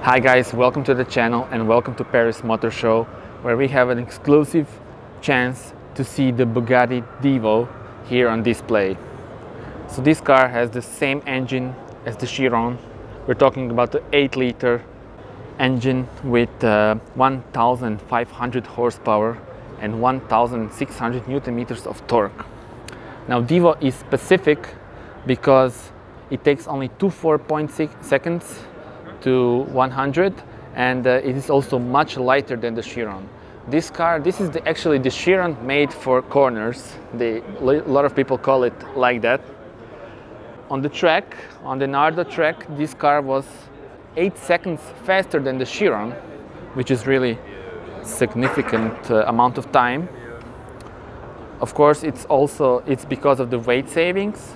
Hi guys, welcome to the channel and welcome to Paris Motor Show, where we have an exclusive chance to see the Bugatti Divo here on display. So this car has the same engine as the Chiron. We're talking about the 8-liter engine with 1,500 horsepower and 1,600 Newton meters of torque. Now Divo is specific because it takes only 4.6 seconds to 100, and it is also much lighter than the Chiron. This is actually the Chiron made for corners. A lot of people call it like that. On the track, on the Nardo track, this car was 8 seconds faster than the Chiron, which is really significant amount of time. Of course, it's because of the weight savings.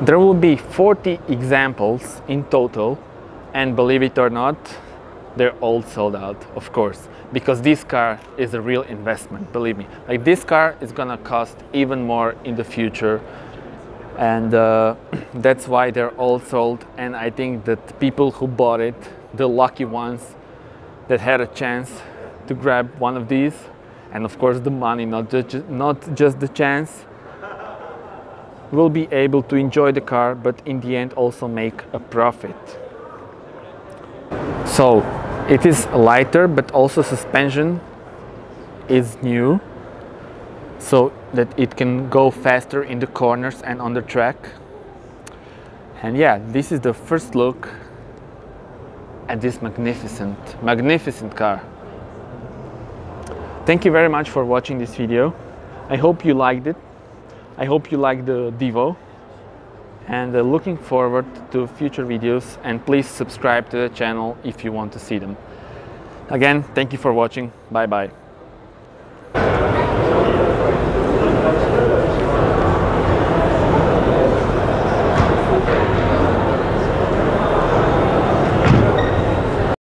There will be 40 examples in total, and believe it or not, they're all sold out, of course, because this car is a real investment, believe me. Like, this car is gonna cost even more in the future, and that's why they're all sold. And I think that people who bought it, the lucky ones that had a chance to grab one of these, and of course the money, not just the chance, will be able to enjoy the car, but in the end also make a profit. So it is lighter, but also suspension is new, so that it can go faster in the corners and on the track. And yeah, this is the first look at this magnificent car. Thank you very much for watching this video. I hope you liked it. I hope you like the Divo, and looking forward to future videos, and please subscribe to the channel if you want to see them. Again, thank you for watching. Bye bye.